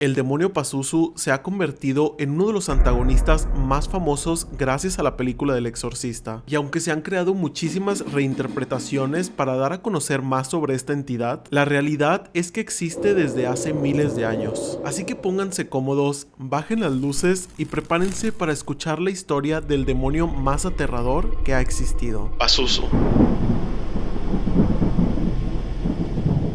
El demonio Pazuzu se ha convertido en uno de los antagonistas más famosos gracias a la película del Exorcista, y aunque se han creado muchísimas reinterpretaciones para dar a conocer más sobre esta entidad, la realidad es que existe desde hace miles de años. Así que pónganse cómodos, bajen las luces y prepárense para escuchar la historia del demonio más aterrador que ha existido. Pazuzu.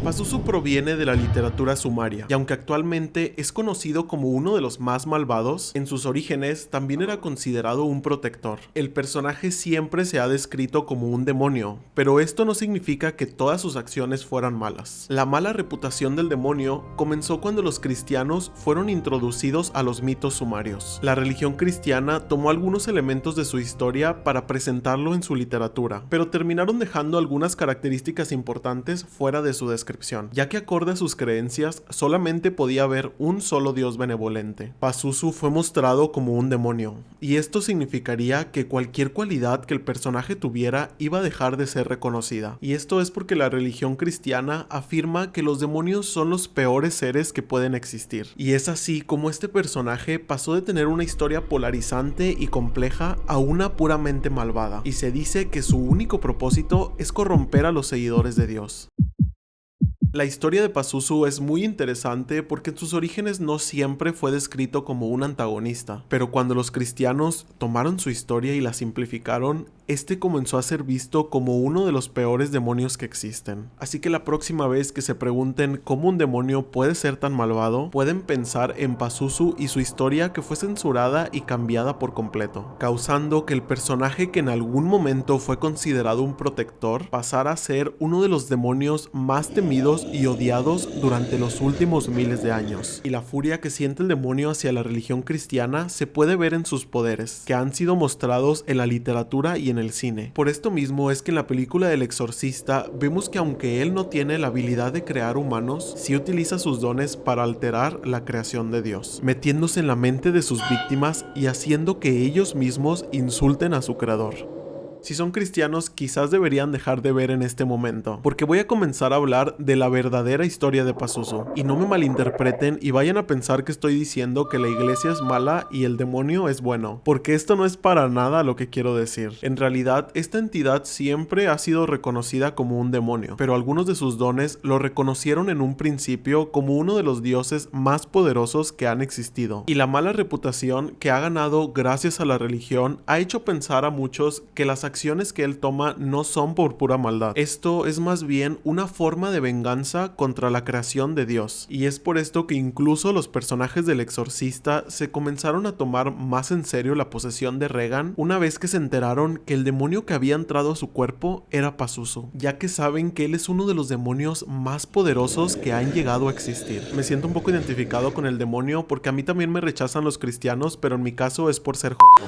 Pazuzu proviene de la literatura sumaria, y aunque actualmente es conocido como uno de los más malvados, en sus orígenes también era considerado un protector. El personaje siempre se ha descrito como un demonio, pero esto no significa que todas sus acciones fueran malas. La mala reputación del demonio comenzó cuando los cristianos fueron introducidos a los mitos sumarios. La religión cristiana tomó algunos elementos de su historia para presentarlo en su literatura, pero terminaron dejando algunas características importantes fuera de su descripción, ya que acorde a sus creencias solamente podía haber un solo dios benevolente. Pazuzu fue mostrado como un demonio, y esto significaría que cualquier cualidad que el personaje tuviera iba a dejar de ser reconocida, y esto es porque la religión cristiana afirma que los demonios son los peores seres que pueden existir, y es así como este personaje pasó de tener una historia polarizante y compleja a una puramente malvada, y se dice que su único propósito es corromper a los seguidores de Dios. La historia de Pazuzu es muy interesante porque en sus orígenes no siempre fue descrito como un antagonista, pero cuando los cristianos tomaron su historia y la simplificaron, este comenzó a ser visto como uno de los peores demonios que existen. Así que la próxima vez que se pregunten cómo un demonio puede ser tan malvado, pueden pensar en Pazuzu y su historia que fue censurada y cambiada por completo, causando que el personaje que en algún momento fue considerado un protector pasara a ser uno de los demonios más temidos y odiados durante los últimos miles de años. Y la furia que siente el demonio hacia la religión cristiana se puede ver en sus poderes, que han sido mostrados en la literatura y en el cine. Por esto mismo es que en la película del Exorcista vemos que aunque él no tiene la habilidad de crear humanos, sí utiliza sus dones para alterar la creación de Dios, metiéndose en la mente de sus víctimas y haciendo que ellos mismos insulten a su creador. Si son cristianos, quizás deberían dejar de ver en este momento, porque voy a comenzar a hablar de la verdadera historia de Pazuzu. Y no me malinterpreten y vayan a pensar que estoy diciendo que la iglesia es mala y el demonio es bueno, porque esto no es para nada lo que quiero decir. En realidad, esta entidad siempre ha sido reconocida como un demonio, pero algunos de sus dones lo reconocieron en un principio como uno de los dioses más poderosos que han existido. Y la mala reputación que ha ganado gracias a la religión ha hecho pensar a muchos que las acciones que él toma no son por pura maldad. Esto es más bien una forma de venganza contra la creación de Dios. Y es por esto que incluso los personajes del Exorcista se comenzaron a tomar más en serio la posesión de Regan una vez que se enteraron que el demonio que había entrado a su cuerpo era Pazuzu, ya que saben que él es uno de los demonios más poderosos que han llegado a existir. Me siento un poco identificado con el demonio porque a mí también me rechazan los cristianos, pero en mi caso es por ser joto.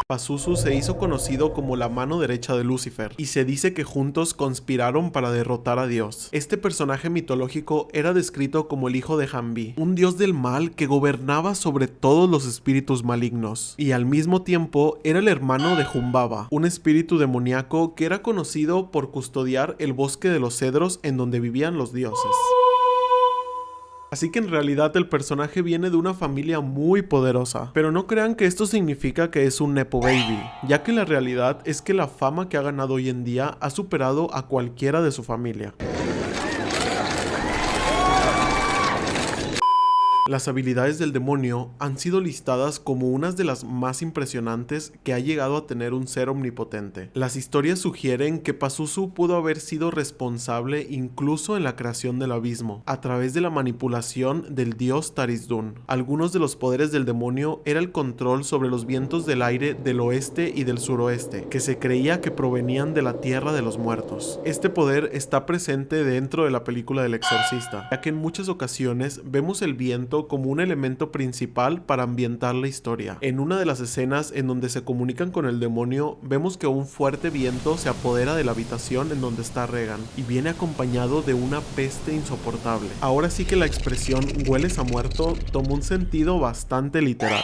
Pazuzu se hizo conocido como la mano derecha de Lucifer, y se dice que juntos conspiraron para derrotar a Dios. Este personaje mitológico era descrito como el hijo de Jambi, un dios del mal que gobernaba sobre todos los espíritus malignos, y al mismo tiempo era el hermano de Humbaba, un espíritu demoníaco que era conocido por custodiar el bosque de los cedros en donde vivían los dioses. Así que en realidad el personaje viene de una familia muy poderosa, pero no crean que esto significa que es un nepo baby, ya que la realidad es que la fama que ha ganado hoy en día ha superado a cualquiera de su familia. Las habilidades del demonio han sido listadas como unas de las más impresionantes que ha llegado a tener un ser omnipotente. Las historias sugieren que Pazuzu pudo haber sido responsable incluso en la creación del abismo, a través de la manipulación del dios Tarizdun. Algunos de los poderes del demonio era el control sobre los vientos del aire del oeste y del suroeste, que se creía que provenían de la tierra de los muertos. Este poder está presente dentro de la película del Exorcista, ya que en muchas ocasiones vemos el viento como un elemento principal para ambientar la historia. En una de las escenas en donde se comunican con el demonio, vemos que un fuerte viento se apodera de la habitación en donde está Regan, y viene acompañado de una peste insoportable. Ahora sí que la expresión "hueles a muerto" toma un sentido bastante literal.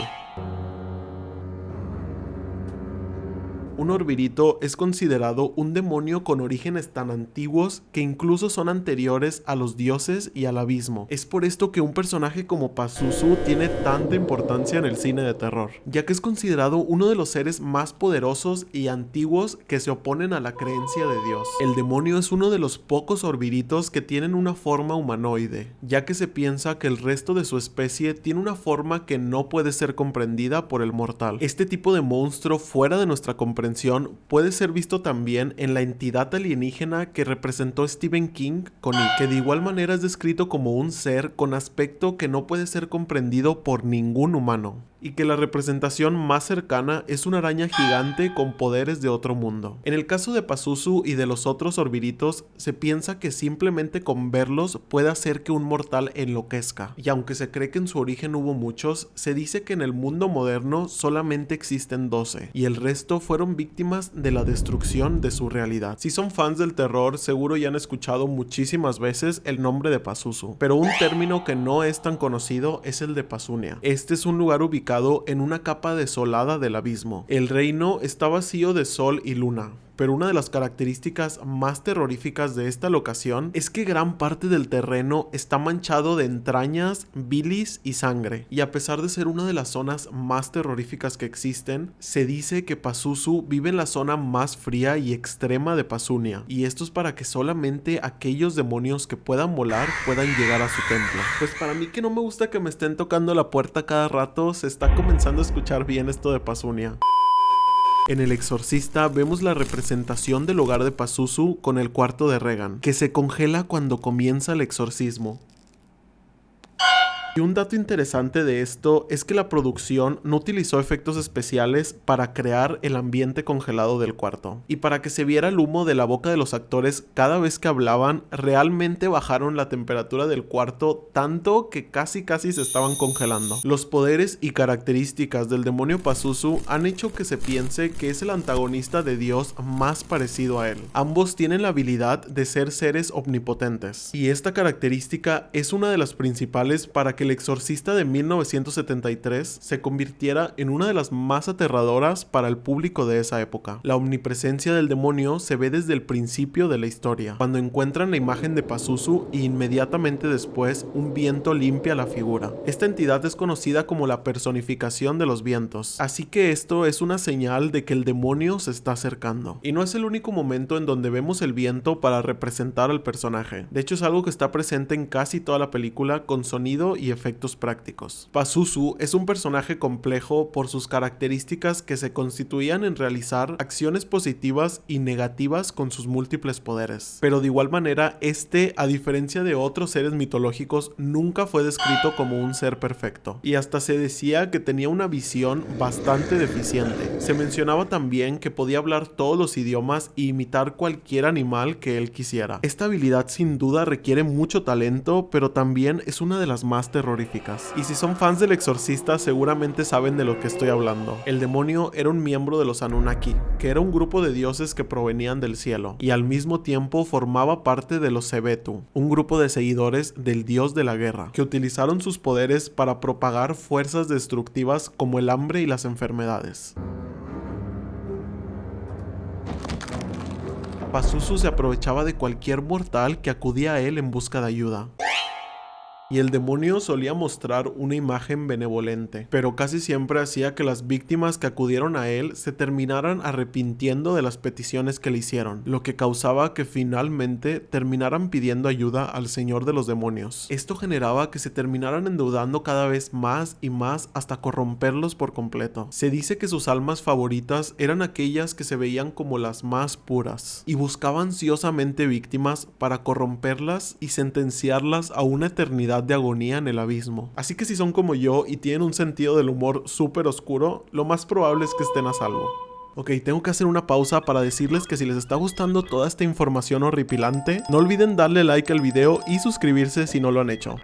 un Orbirito es considerado un demonio con orígenes tan antiguos que incluso son anteriores a los dioses y al abismo. Es por esto que un personaje como Pazuzu tiene tanta importancia en el cine de terror, ya que es considerado uno de los seres más poderosos y antiguos que se oponen a la creencia de Dios. El demonio es uno de los pocos Orbiritos que tienen una forma humanoide, ya que se piensa que el resto de su especie tiene una forma que no puede ser comprendida por el mortal. Este tipo de monstruo fuera de nuestra comprensión puede ser visto también en la entidad alienígena que representó Stephen King con It, que de igual manera es descrito como un ser con aspecto que no puede ser comprendido por ningún humano, y que la representación más cercana es una araña gigante con poderes de otro mundo. En el caso de Pazuzu y de los otros Orbiritos, se piensa que simplemente con verlos puede hacer que un mortal enloquezca, y aunque se cree que en su origen hubo muchos, se dice que en el mundo moderno solamente existen 12, y el resto fueron víctimas de la destrucción de su realidad. Si son fans del terror, seguro ya han escuchado muchísimas veces el nombre de Pazuzu, pero un término que no es tan conocido es el de Pazunia. Este es un lugar ubicado en una capa desolada del abismo. El reino está vacío de sol y luna, pero una de las características más terroríficas de esta locación es que gran parte del terreno está manchado de entrañas, bilis y sangre, y a pesar de ser una de las zonas más terroríficas que existen, se dice que Pazuzu vive en la zona más fría y extrema de Pazunia, y esto es para que solamente aquellos demonios que puedan volar puedan llegar a su templo. Pues para mí, que no me gusta que me estén tocando la puerta cada rato, se está comenzando a escuchar bien esto de Pazunia. En El Exorcista vemos la representación del hogar de Pazuzu con el cuarto de Regan, que se congela cuando comienza el exorcismo. Y un dato interesante de esto es que la producción no utilizó efectos especiales para crear el ambiente congelado del cuarto. Y para que se viera el humo de la boca de los actores cada vez que hablaban, realmente bajaron la temperatura del cuarto tanto que casi se estaban congelando. Los poderes y características del demonio Pazuzu han hecho que se piense que es el antagonista de Dios más parecido a él. Ambos tienen la habilidad de ser seres omnipotentes, y esta característica es una de las principales para que El Exorcista de 1973 se convirtiera en una de las más aterradoras para el público de esa época. La omnipresencia del demonio se ve desde el principio de la historia, cuando encuentran la imagen de Pazuzu y inmediatamente después un viento limpia la figura. Esta entidad es conocida como la personificación de los vientos, así que esto es una señal de que el demonio se está acercando. Y no es el único momento en donde vemos el viento para representar al personaje. De hecho, es algo que está presente en casi toda la película con sonido y efectos prácticos. Pazuzu es un personaje complejo por sus características que se constituían en realizar acciones positivas y negativas con sus múltiples poderes. Pero de igual manera, a diferencia de otros seres mitológicos, nunca fue descrito como un ser perfecto, y hasta se decía que tenía una visión bastante deficiente. Se mencionaba también que podía hablar todos los idiomas e imitar cualquier animal que él quisiera. Esta habilidad sin duda requiere mucho talento, pero también es una de las más terroríficas. Y si son fans del Exorcista, seguramente saben de lo que estoy hablando. El demonio era un miembro de los Anunnaki, que era un grupo de dioses que provenían del cielo, y al mismo tiempo formaba parte de los Sebetu, un grupo de seguidores del dios de la guerra, que utilizaron sus poderes para propagar fuerzas destructivas como el hambre y las enfermedades. Pazuzu se aprovechaba de cualquier mortal que acudía a él en busca de ayuda. Y el demonio solía mostrar una imagen benevolente, pero casi siempre hacía que las víctimas que acudieron a él se terminaran arrepintiendo de las peticiones que le hicieron, lo que causaba que finalmente terminaran pidiendo ayuda al señor de los demonios. Esto generaba que se terminaran endeudando cada vez más y más hasta corromperlos por completo. Se dice que sus almas favoritas eran aquellas que se veían como las más puras, y buscaba ansiosamente víctimas para corromperlas y sentenciarlas a una eternidad de agonía en el abismo. Así que si son como yo y tienen un sentido del humor súper oscuro, lo más probable es que estén a salvo. Ok, tengo que hacer una pausa para decirles que si les está gustando toda esta información horripilante, no olviden darle like al video y suscribirse si no lo han hecho.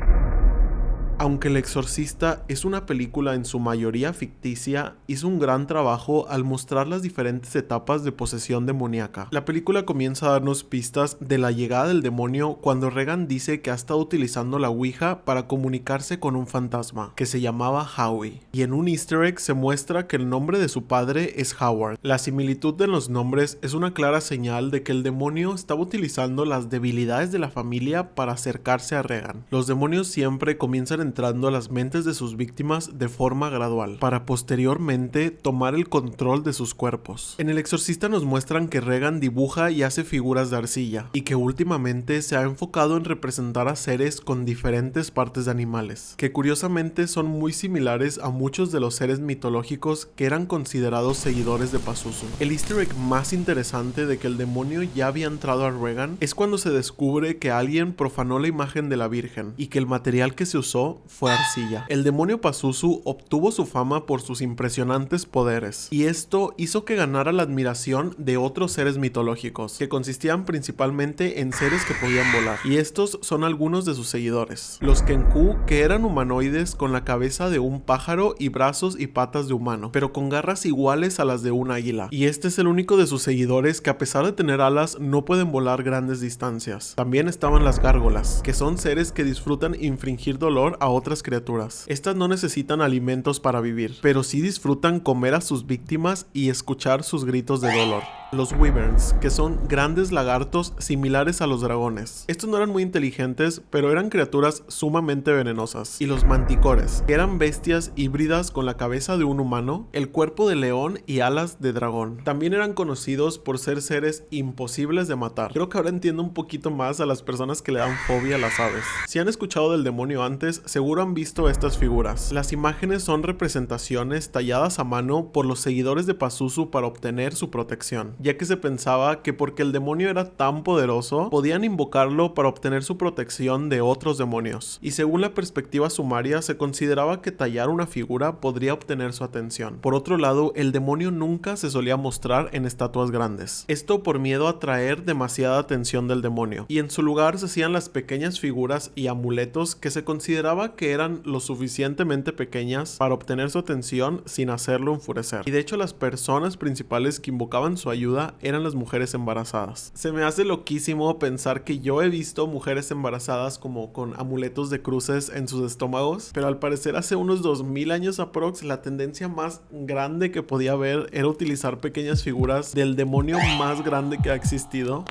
Aunque El Exorcista es una película en su mayoría ficticia, hizo un gran trabajo al mostrar las diferentes etapas de posesión demoníaca. La película comienza a darnos pistas de la llegada del demonio cuando Regan dice que ha estado utilizando la Ouija para comunicarse con un fantasma, que se llamaba Howie. Y en un easter egg se muestra que el nombre de su padre es Howard. La similitud de los nombres es una clara señal de que el demonio estaba utilizando las debilidades de la familia para acercarse a Regan. Los demonios siempre comienzan entrando a las mentes de sus víctimas de forma gradual, para posteriormente tomar el control de sus cuerpos. En El Exorcista nos muestran que Regan dibuja y hace figuras de arcilla, y que últimamente se ha enfocado en representar a seres con diferentes partes de animales, que curiosamente son muy similares a muchos de los seres mitológicos que eran considerados seguidores de Pazuzu. El easter egg más interesante de que el demonio ya había entrado a Regan es cuando se descubre que alguien profanó la imagen de la Virgen, y que el material que se usó fue arcilla. El demonio Pazuzu obtuvo su fama por sus impresionantes poderes, y esto hizo que ganara la admiración de otros seres mitológicos, que consistían principalmente en seres que podían volar, y estos son algunos de sus seguidores. Los Kenku, que eran humanoides con la cabeza de un pájaro y brazos y patas de humano, pero con garras iguales a las de un águila, y este es el único de sus seguidores que, a pesar de tener alas, no pueden volar grandes distancias. También estaban las gárgolas, que son seres que disfrutan infringir dolor a otras criaturas. Estas no necesitan alimentos para vivir, pero sí disfrutan comer a sus víctimas y escuchar sus gritos de dolor. Los Wyverns, que son grandes lagartos similares a los dragones. Estos no eran muy inteligentes, pero eran criaturas sumamente venenosas. Y los Manticores, que eran bestias híbridas con la cabeza de un humano, el cuerpo de león y alas de dragón. También eran conocidos por ser seres imposibles de matar. Creo que ahora entiendo un poquito más a las personas que le dan fobia a las aves. Si han escuchado del demonio antes, seguro han visto estas figuras. Las imágenes son representaciones talladas a mano por los seguidores de Pazuzu para obtener su protección, ya que se pensaba que porque el demonio era tan poderoso, podían invocarlo para obtener su protección de otros demonios. Y según la perspectiva sumaria, se consideraba que tallar una figura podría obtener su atención. Por otro lado, el demonio nunca se solía mostrar en estatuas grandes. Esto por miedo a atraer demasiada atención del demonio. Y en su lugar se hacían las pequeñas figuras y amuletos que se consideraba que eran lo suficientemente pequeñas para obtener su atención sin hacerlo enfurecer. Y de hecho, las personas principales que invocaban su ayuda eran las mujeres embarazadas. Se me hace loquísimo pensar que yo he visto mujeres embarazadas como con amuletos de cruces en sus estómagos, pero al parecer hace unos 2000 años aprox, la tendencia más grande que podía haber era utilizar pequeñas figuras del demonio más grande que ha existido.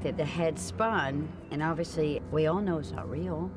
The head spun, and obviously we all know it's not real.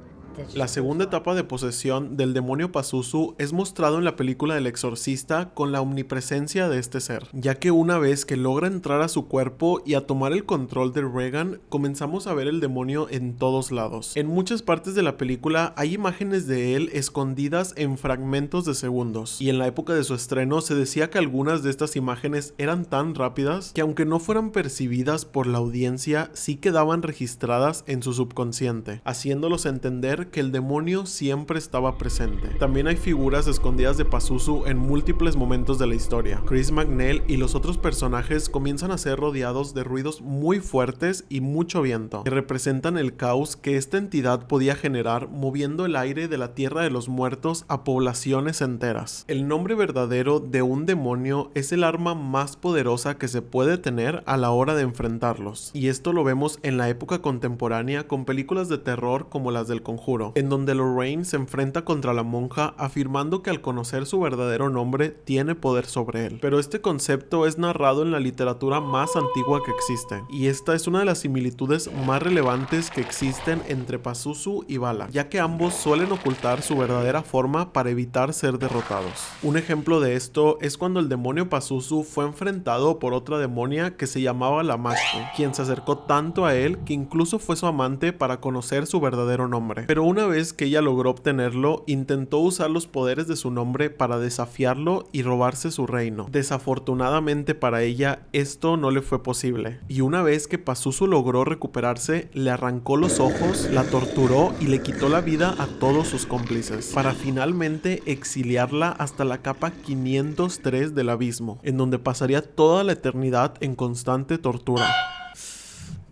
La segunda etapa de posesión del demonio Pazuzu es mostrado en la película del Exorcista con la omnipresencia de este ser, ya que una vez que logra entrar a su cuerpo y a tomar el control de Regan, comenzamos a ver el demonio en todos lados. En muchas partes de la película hay imágenes de él escondidas en fragmentos de segundos, y en la época de su estreno se decía que algunas de estas imágenes eran tan rápidas que, aunque no fueran percibidas por la audiencia, sí quedaban registradas en su subconsciente, haciéndolos entender que el demonio siempre estaba presente. También hay figuras escondidas de Pazuzu en múltiples momentos de la historia. Chris MacNeil y los otros personajes comienzan a ser rodeados de ruidos muy fuertes y mucho viento, que representan el caos que esta entidad podía generar moviendo el aire de la tierra de los muertos a poblaciones enteras. El nombre verdadero de un demonio es el arma más poderosa que se puede tener a la hora de enfrentarlos, y esto lo vemos en la época contemporánea con películas de terror como las del Conjuro, en donde Lorraine se enfrenta contra la monja afirmando que al conocer su verdadero nombre tiene poder sobre él. Pero este concepto es narrado en la literatura más antigua que existe, y esta es una de las similitudes más relevantes que existen entre Pazuzu y Vala, ya que ambos suelen ocultar su verdadera forma para evitar ser derrotados. Un ejemplo de esto es cuando el demonio Pazuzu fue enfrentado por otra demonia que se llamaba la Mashku, quien se acercó tanto a él que incluso fue su amante para conocer su verdadero nombre. Pero una vez que ella logró obtenerlo, intentó usar los poderes de su nombre para desafiarlo y robarse su reino. Desafortunadamente para ella, esto no le fue posible, y una vez que Pazuzu logró recuperarse, le arrancó los ojos, la torturó y le quitó la vida a todos sus cómplices, para finalmente exiliarla hasta la capa 503 del abismo, en donde pasaría toda la eternidad en constante tortura.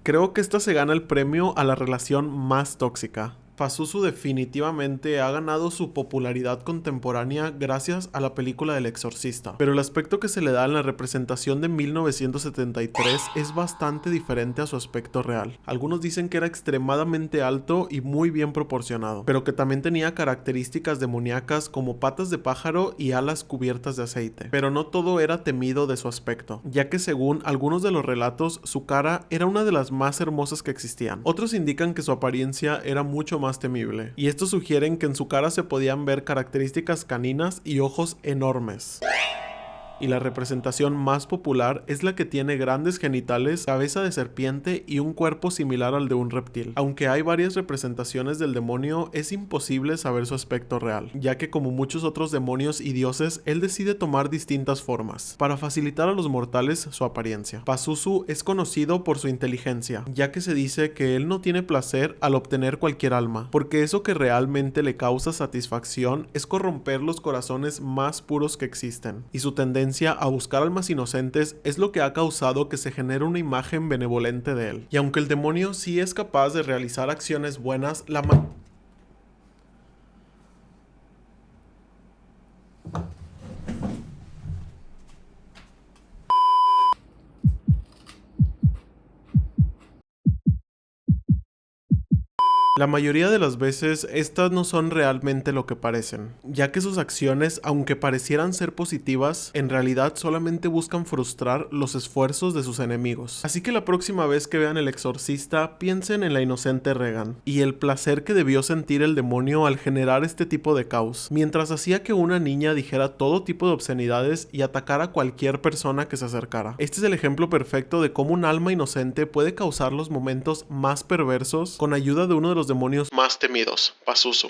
Creo que esta se gana el premio a la relación más tóxica. Pazuzu definitivamente ha ganado su popularidad contemporánea gracias a la película del Exorcista, pero el aspecto que se le da en la representación de 1973 es bastante diferente a su aspecto real. Algunos dicen que era extremadamente alto y muy bien proporcionado, pero que también tenía características demoníacas como patas de pájaro y alas cubiertas de aceite. Pero no todo era temido de su aspecto, ya que según algunos de los relatos, su cara era una de las más hermosas que existían. Otros indican que su apariencia era mucho más temible, y estos sugieren que en su cara se podían ver características caninas y ojos enormes. Y la representación más popular es la que tiene grandes genitales, cabeza de serpiente y un cuerpo similar al de un reptil. Aunque hay varias representaciones del demonio, es imposible saber su aspecto real, ya que como muchos otros demonios y dioses, él decide tomar distintas formas, para facilitar a los mortales su apariencia. Pazuzu es conocido por su inteligencia, ya que se dice que él no tiene placer al obtener cualquier alma, porque eso que realmente le causa satisfacción es corromper los corazones más puros que existen, y su tendencia a buscar almas inocentes es lo que ha causado que se genere una imagen benevolente de él. Y aunque el demonio sí es capaz de realizar acciones buenas, la mayoría de las veces, estas no son realmente lo que parecen, ya que sus acciones, aunque parecieran ser positivas, en realidad solamente buscan frustrar los esfuerzos de sus enemigos. Así que la próxima vez que vean El Exorcista, piensen en la inocente Regan, y el placer que debió sentir el demonio al generar este tipo de caos, mientras hacía que una niña dijera todo tipo de obscenidades y atacara a cualquier persona que se acercara. Este es el ejemplo perfecto de cómo un alma inocente puede causar los momentos más perversos con ayuda de uno de los demonios más temidos, Pazuzu.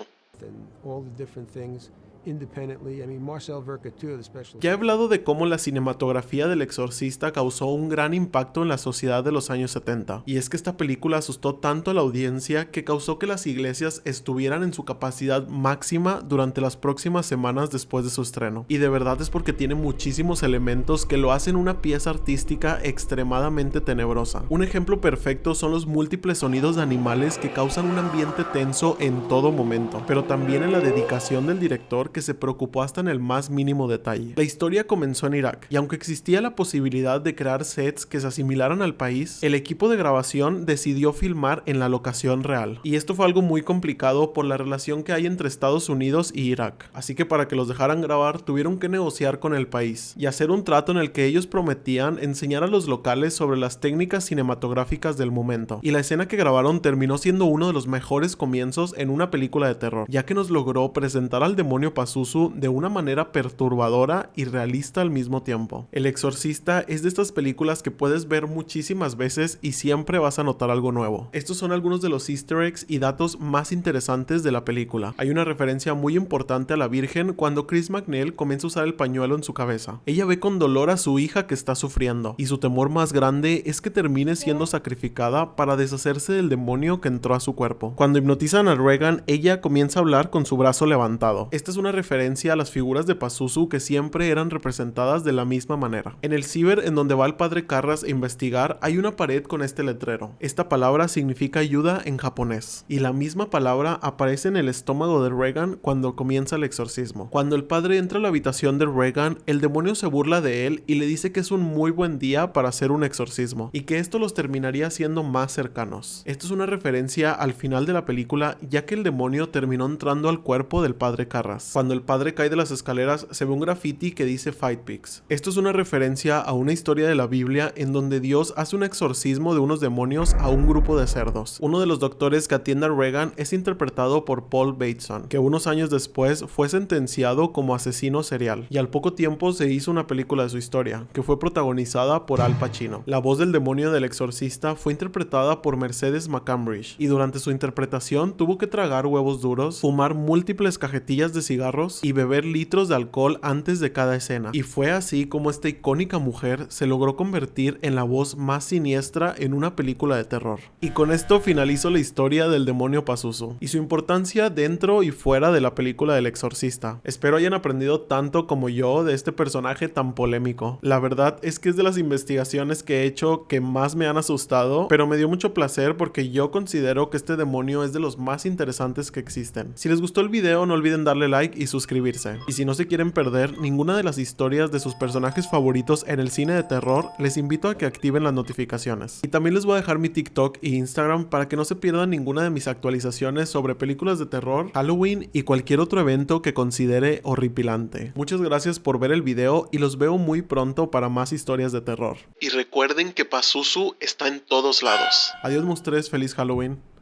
Ya he hablado de cómo la cinematografía del Exorcista causó un gran impacto en la sociedad de los años 70, y es que esta película asustó tanto a la audiencia que causó que las iglesias estuvieran en su capacidad máxima durante las próximas semanas después de su estreno, y de verdad es porque tiene muchísimos elementos que lo hacen una pieza artística extremadamente tenebrosa. Un ejemplo perfecto son los múltiples sonidos de animales que causan un ambiente tenso en todo momento, pero también en la dedicación del director, que se preocupó hasta en el más mínimo detalle. La historia comenzó en Irak, y aunque existía la posibilidad de crear sets que se asimilaran al país, el equipo de grabación decidió filmar en la locación real. Y esto fue algo muy complicado por la relación que hay entre Estados Unidos y Irak. Así que para que los dejaran grabar, tuvieron que negociar con el país y hacer un trato en el que ellos prometían enseñar a los locales sobre las técnicas cinematográficas del momento. Y la escena que grabaron terminó siendo uno de los mejores comienzos en una película de terror, ya que nos logró presentar al demonio Pazuzu de una manera perturbadora y realista al mismo tiempo. El Exorcista es de estas películas que puedes ver muchísimas veces y siempre vas a notar algo nuevo. Estos son algunos de los easter eggs y datos más interesantes de la película. Hay una referencia muy importante a la Virgen cuando Chris MacNeil comienza a usar el pañuelo en su cabeza. Ella ve con dolor a su hija que está sufriendo, y su temor más grande es que termine siendo sacrificada para deshacerse del demonio que entró a su cuerpo. Cuando hipnotizan a Regan, ella comienza a hablar con su brazo levantado. Esta es una referencia a las figuras de Pazuzu que siempre eran representadas de la misma manera. En el ciber en donde va el padre Carras a investigar, hay una pared con este letrero. Esta palabra significa ayuda en japonés, y la misma palabra aparece en el estómago de Regan cuando comienza el exorcismo. Cuando el padre entra a la habitación de Regan, el demonio se burla de él y le dice que es un muy buen día para hacer un exorcismo, y que esto los terminaría siendo más cercanos. Esto es una referencia al final de la película, ya que el demonio terminó entrando al cuerpo del padre Carras. Cuando el padre cae de las escaleras, se ve un graffiti que dice Fight Pigs. Esto es una referencia a una historia de la Biblia en donde Dios hace un exorcismo de unos demonios a un grupo de cerdos. Uno de los doctores que atiende a Regan es interpretado por Paul Bateson, que unos años después fue sentenciado como asesino serial, y al poco tiempo se hizo una película de su historia, que fue protagonizada por Al Pacino. La voz del demonio del exorcista fue interpretada por Mercedes McCambridge, y durante su interpretación tuvo que tragar huevos duros, fumar múltiples cajetillas de cigarros cigarros y beber litros de alcohol antes de cada escena. Y fue así como esta icónica mujer se logró convertir en la voz más siniestra en una película de terror. Y con esto finalizo la historia del demonio Pazuzu y su importancia dentro y fuera de la película del Exorcista. Espero hayan aprendido tanto como yo de este personaje tan polémico. La verdad es que es de las investigaciones que he hecho que más me han asustado, pero me dio mucho placer porque yo considero que este demonio es de los más interesantes que existen. Si les gustó el video, no olviden darle like y suscribirse. Y si no se quieren perder ninguna de las historias de sus personajes favoritos en el cine de terror, les invito a que activen las notificaciones. Y también les voy a dejar mi TikTok e Instagram para que no se pierdan ninguna de mis actualizaciones sobre películas de terror, Halloween y cualquier otro evento que considere horripilante. Muchas gracias por ver el video y los veo muy pronto para más historias de terror. Y recuerden que Pazuzu está en todos lados. Adiós monstruos, feliz Halloween.